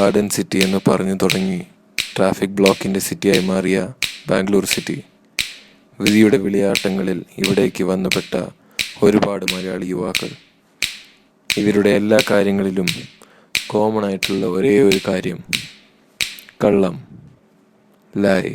Garden city എന്ന് പറഞ്ഞു തുടങ്ങി ട്രാഫിക് ബ്ലോക്കിൻ്റെ സിറ്റിയായി മാറിയ ബാംഗ്ലൂർ സിറ്റി. വിധിയുടെ വിളയാട്ടങ്ങളിൽ ഇവിടേക്ക് വന്നുപെട്ട ഒരുപാട് മലയാളി യുവാക്കൾ. ഇവരുടെ എല്ലാ കാര്യങ്ങളിലും കോമൺ ആയിട്ടുള്ള ഒരേ ഒരു കാര്യം: കള്ളം, ലായ്.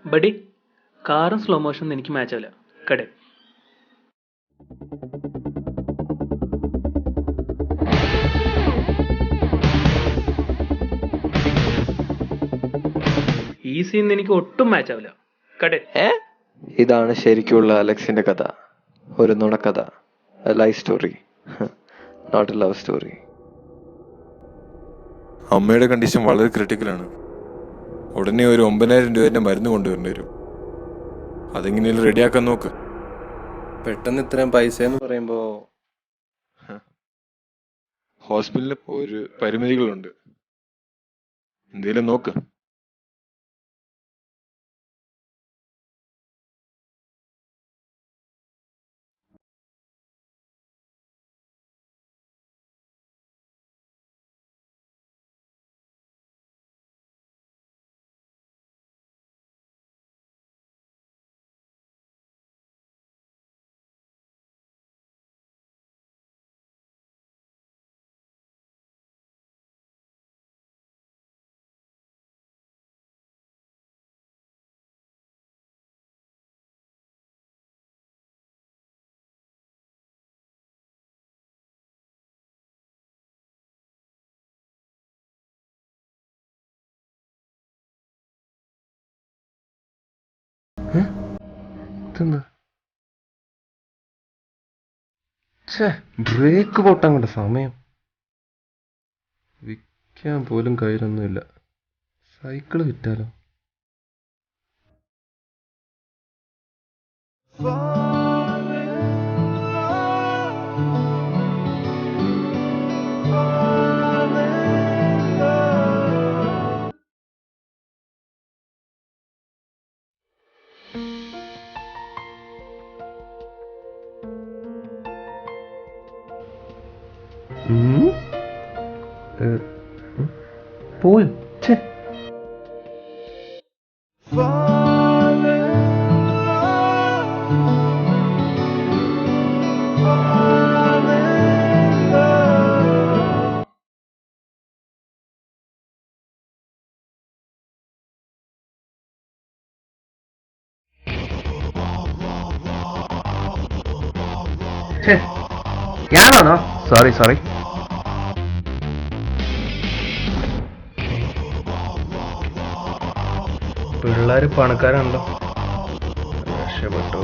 ബഡി, കാറും സ്ലോ മോഷൻ എനിക്ക് മാച്ച് ആവില്ല. കടെ ഈ സീൻ എനിക്ക് ഒട്ടും മാച്ച് ആവില്ല. കടെ ഇതാണ് ശരിക്കുള്ള അലക്സിന്റെ കഥ. ഒരു നുണക്കഥ, life story, not a love story. അമ്മയുടെ കണ്ടീഷൻ വളരെ ക്രിട്ടിക്കലാണ്. ഉടനെ ഒരു 9,000 രൂപേൻ്റെ മരുന്ന് കൊണ്ടുവരേണ്ടി വരും. അതെങ്ങനെയും റെഡിയാക്കാൻ നോക്ക്. പെട്ടെന്ന് ഇത്രയും പൈസ എന്ന് പറയുമ്പോ ഹോസ്പിറ്റലിൽ ഒരു പരിമിതികളുണ്ട്. എന്തേലും നോക്ക്. ബ്രേക്ക് പൊട്ടാൻ കണ്ട സമയം. വിൽക്കാൻ പോലും കയ്യിലൊന്നുമില്ല. സൈക്കിള് വിറ്റാലോ? പോയോ? ഞാനാണോ? സോറി. പിള്ളേര് പണക്കാരാണല്ലോ. രക്ഷപ്പെട്ടു.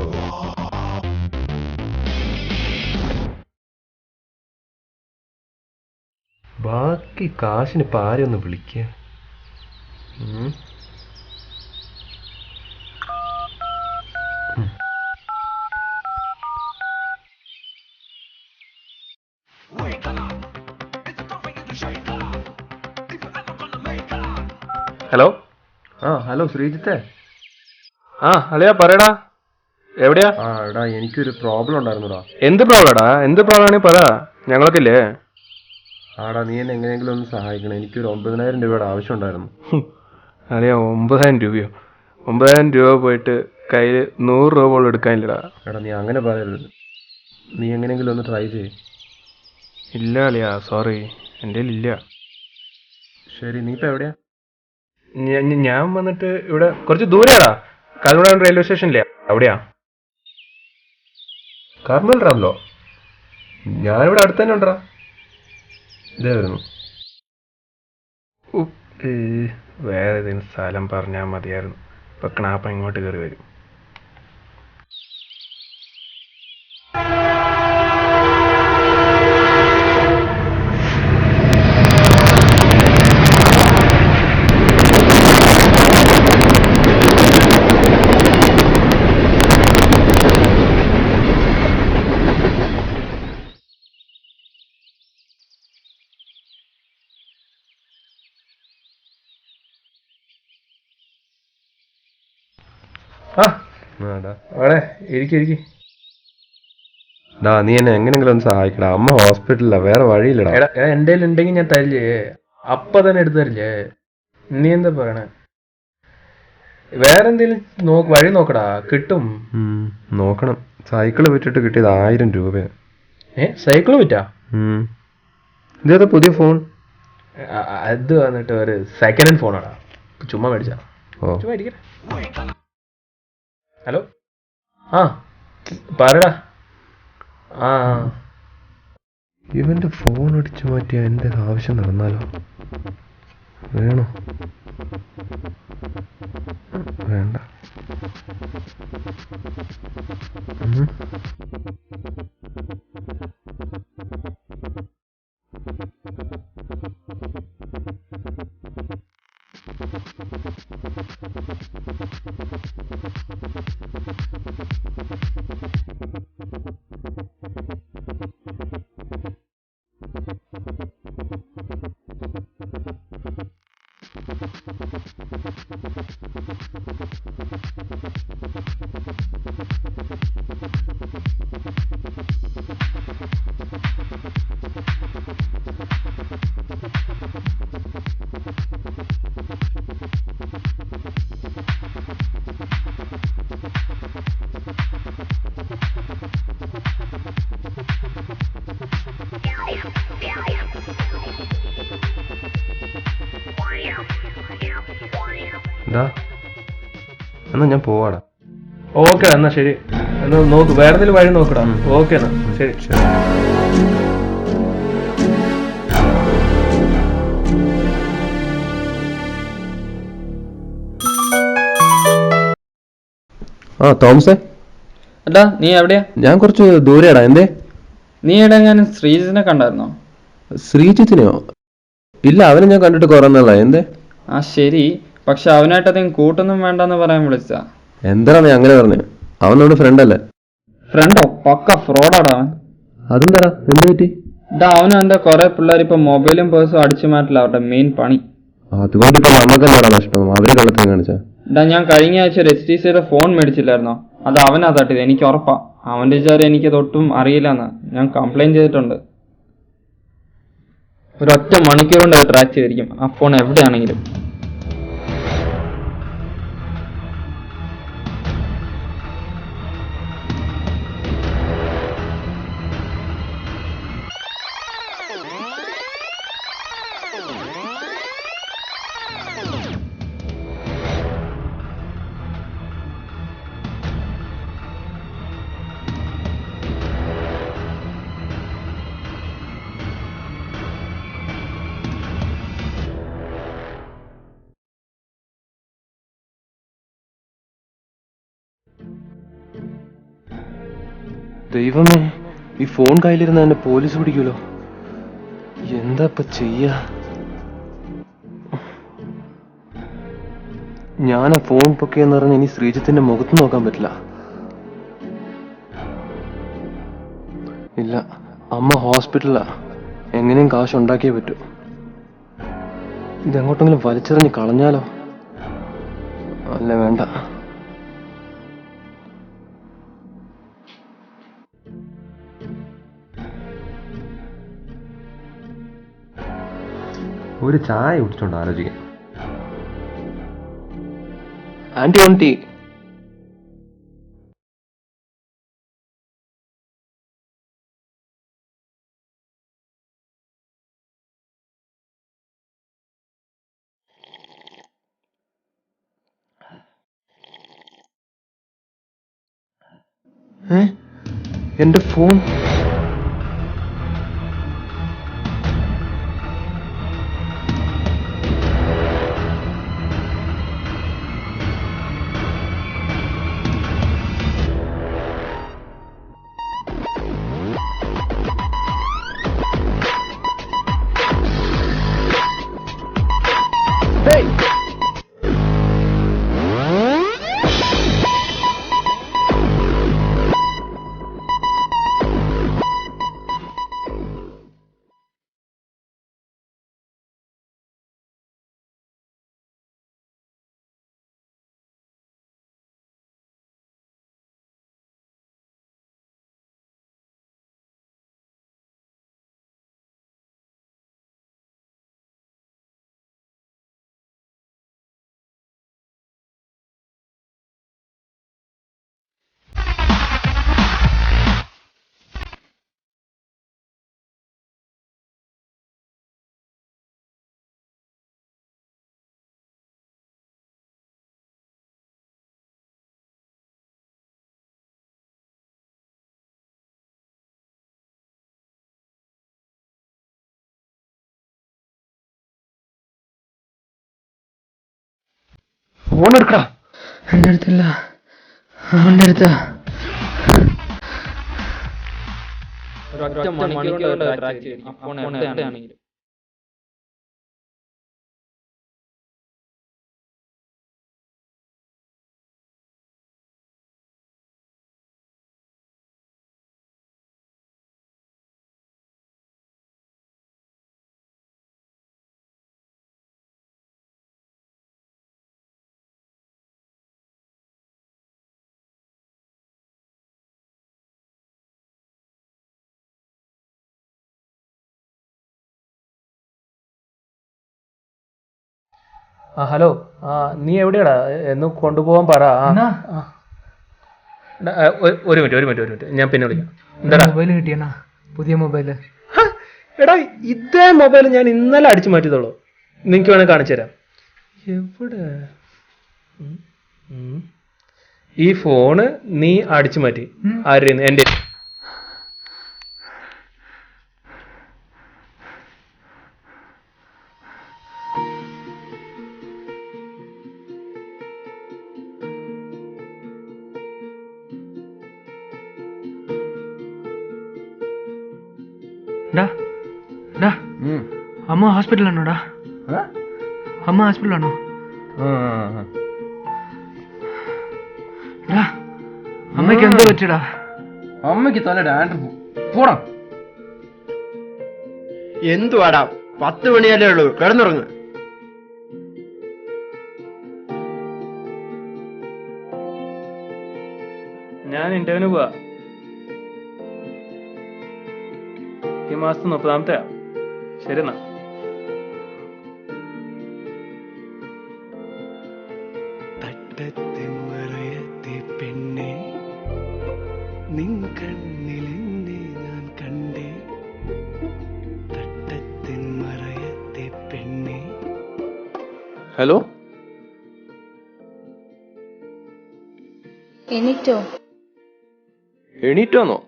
ബാക്കി കാശിന് പാരൊന്ന് വിളിക്കുക. ഹലോ. ഹലോ ശ്രീജിത്തെ. അളിയാ പറയടാ. എവിടെയാ? എടാ എനിക്കൊരു പ്രോബ്ലം ഉണ്ടായിരുന്നുടാ. എന്ത് പ്രോബ്ലം ആണെങ്കിൽ പറ, ഞങ്ങൾക്കില്ലേ? ആടാ നീ എന്നെ എങ്ങനെയെങ്കിലും ഒന്ന് സഹായിക്കണം, എനിക്കൊരു 9,000 രൂപയുടെ ആവശ്യമുണ്ടായിരുന്നു. അറിയാം, 9,000 രൂപയോ? 9,000 രൂപ പോയിട്ട് കയ്യിൽ 100 രൂപ പോലും എടുക്കാനില്ലടാ. എടാ നീ അങ്ങനെ പറയരുത്, നീ എങ്ങനെയെങ്കിലും ഒന്ന് ട്രൈ ചെയ്യ്. ഇല്ല അളിയാ, സോറി, എൻ്റെ ഇല്ല. ശരി, നീ ഇപ്പം എവിടെയാ? ഞാൻ വന്നിട്ട് ഇവിടെ കുറച്ച് ദൂരെയാടാ, കാൽമടാൻ റെയിൽവേ സ്റ്റേഷനില്ലേ, അവിടെയാ. കർമ്മൽ റാംലോ? ഞാനിവിടെ അടുത്ത് തന്നെ ഉണ്ടടാ. ഇതേ വരുന്നു. വേറെ ഏതെങ്കിലും സ്ഥലം പറഞ്ഞാൽ മതിയായിരുന്നു. ഇപ്പൊ ക്നാപ്പ ഇങ്ങോട്ട് കയറി വരും. ആടാ അവിടെ ഇരിക്കും. ഡാ നീ എന്നെ എങ്ങനെയെങ്കിലും ഒന്ന് സഹായിക്കടാ, അമ്മ ഹോസ്പിറ്റലിലാ, വേറെ വഴിയില്ലടാ. എടാ എൻ്റെ കയ്യിൽ ഉണ്ടെങ്കിൽ ഞാൻ തരില്ലേ, അപ്പൊ തന്നെ എടുത്തു തരില്ലേ? നീ എന്താ പറയണേ? വേറെ എന്തെങ്കിലും വഴി നോക്കടാ, കിട്ടും. നോക്കണം. സൈക്കിള് വിറ്റിട്ട് കിട്ടിയത് 1000 രൂപയാ. സൈക്കിള് വിറ്റാ? ഇതേതാ പുതിയ ഫോൺ? അത് വന്നിട്ട് ഒരു സെക്കൻഡ് ഹാൻഡ് ഫോണാടാ, ചുമ്മാ മേടിച്ചാ. ഓ ചുമ്മാ ഇരിക്കട്ടെ. ഹലോ, ആ പറടാ. ആ ഇവന്റെ ഫോൺ അടിച്ചു മാറ്റിയ എന്റെ ആവശ്യം നടന്നാലോ? വേണോ? വേണ്ട. എന്നാ ഞാൻ പോവാടാ. ഓക്കെ എന്നാ ശരി, എന്നാ നോക്ക്, വേറെ എന്തെങ്കിലും വഴി നോക്കടാ. ഓക്കെ എന്നാ ശരി. ആ തോമസേ, അല്ല നീ എവിടെയാ? ഞാൻ കുറച്ച് ദൂരെയാടാ. എന്തേ? നീ എവിടെയെങ്ങാനും ശ്രീജിത്തിനെ കണ്ടായിരുന്നോ? ശ്രീജിത്തിനെയോ? ഇല്ല, അവനെ ഞാൻ കണ്ടിട്ട് കുറെ നാളായി. എന്തേ? ആ ശരി, പക്ഷെ അവനായിട്ട് അധികം കൂട്ടൊന്നും വേണ്ടെന്ന് പറയാൻ വിളിച്ചാ. എന്താണ് നീ അങ്ങനെ പറഞ്ഞു? അവൻ നമ്മുടെ ഫ്രണ്ട് അല്ലേ? ഫ്രണ്ടോ? പക്ക ഫ്രോഡാടാ അവൻ. അതെന്താടാ, എന്ത് പറ്റി? ഇതാ അവനും എന്റെ കുറെ പിള്ളേർ ഇപ്പൊ മൊബൈലും പേഴ്സും അടിച്ചു മാറ്റില്ല അവരുടെ മെയിൻ പണി. അതുകൊണ്ട് ഇപ്പൊ നമുക്കെന്താടാ നഷ്ടം? അവര് കള്ളത്തിന് കാണിച്ചാ? ഇതാ ഞാൻ കഴിഞ്ഞ ആഴ്ച ഒരു HTCയുടെ ഫോൺ മേടിച്ചില്ലായിരുന്നോ, അത് അവനാ തട്ടിയത്, എനിക്ക് ഉറപ്പാ. അവന്റെ വിചാരം എനിക്ക് തൊട്ടും അറിയില്ലെന്ന്. ഞാൻ കംപ്ലൈന്റ് ചെയ്തിട്ടുണ്ട്. ഒരൊറ്റ മണിക്കൂർ കൊണ്ട് അത് ട്രാക്ക് ചെയ്തിരിക്കും, ആ ഫോൺ എവിടെയാണെങ്കിലും. ദൈവമേ, ഈ ഫോൺ കയ്യിലിരുന്ന എന്നെ പോലീസ് പിടിക്കൂലോ. എന്താ ഇപ്പൊ ചെയ്യാ? ഞാൻ ആ ഫോൺ പൊക്കിയെന്ന് പറഞ്ഞ് ഇനി ശ്രീജിത്തിന്റെ മുഖത്ത് നോക്കാൻ പറ്റില്ല. ഇല്ല, അമ്മ ഹോസ്പിറ്റലാ, എങ്ങനെയും കാശ് ഉണ്ടാക്കിയേ പറ്റൂ. ഇതെങ്ങോട്ടെങ്കിലും വലിച്ചെറിഞ്ഞ് കളഞ്ഞാലോ? അല്ല, വേണ്ട. ഒരു ചായ കുടിച്ചോണ്ട് ആലോചിക്കാം. Aunty one tea. എന്റെ ഫോൺ. ഫോൺ എടുക്കടാ. എൻ്റെ അടുത്തില്ല, അവൻ്റെ അടുത്താ. ഒരൊറ്റ മണിക്കൂർ ട്രാക്ക് ചെയ്യും. ആ ഫോൺ എവിടെയാണെങ്കിലും. ഹലോ. നീ എവിടെയാടാ? എന്ന് കൊണ്ടുപോകാൻ പറ. ഒരു മിനിറ്റ് ഞാൻ പിന്നെ വിളിക്കാം. എന്താടാ മൊബൈൽ കിട്ടിയണ്ണാ, പുതിയ മൊബൈല്. എടാ, ഇതേ മൊബൈൽ ഞാൻ ഇന്നലെ അടിച്ചു മാറ്റിയതുള്ളൂ. നിനക്ക് വേണേൽ കാണിച്ചു തരാം. എവിടെ ഈ ഫോണ് നീ അടിച്ചു മാറ്റി? ആരുടെ? എൻ്റെ. അമ്മ ഹോസ്പിറ്റലാണോടാ? അമ്മ ഹോസ്പിറ്റലാണോ? അമ്മയ്ക്ക് എന്താ പറ്റിയടാ? അമ്മയ്ക്ക് തല ഡാൻഡ്രഫ്. പോടാ. എന്തുവാടാ, 10 മണിയല്ലേ ഉള്ളൂ, കിടന്നുറങ്ങ്. ഞാൻ ഇന്റർവ്യൂവിന് പോവാ. ഈ മാസത്തെ 30-ാമത്തെയാ. ശരി എന്നാ. തട്ടത്തിൻ പെണ്ണെ, നിൻ കണ്ണിലെന്നെ ഞാൻ കണ്ടേ. തട്ടത്തിൻ മറയത്തെ പെണ്ണെ. ഹലോ. എണീറ്റോന്നോ?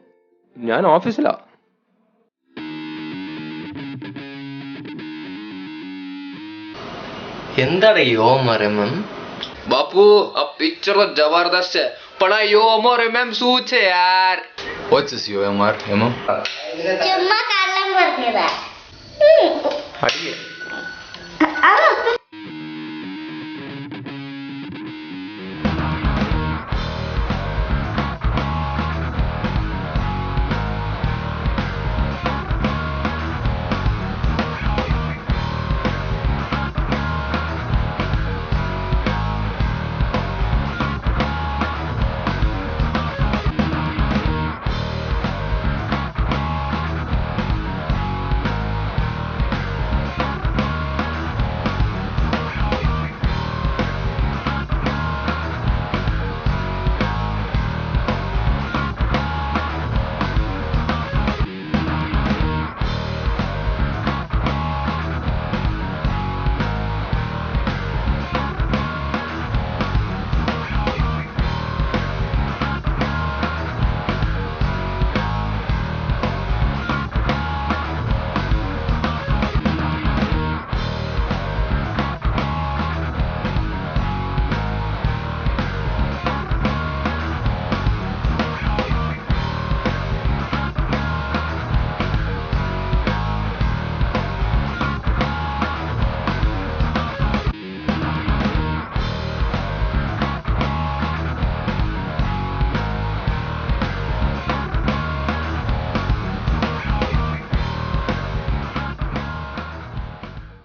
ഞാൻ ഓഫീസിലാ. എന്താണ് യോ മരമം? બાપુ આ પિક્ચર જબરદસ્ત છે, પણ આ યો અમર એમ શું છે યાર? What is yo અમર એમ? ചുമ്മാ കള്ളം പറഞ്ഞതാ. അടിയേ. അതൊക്കെ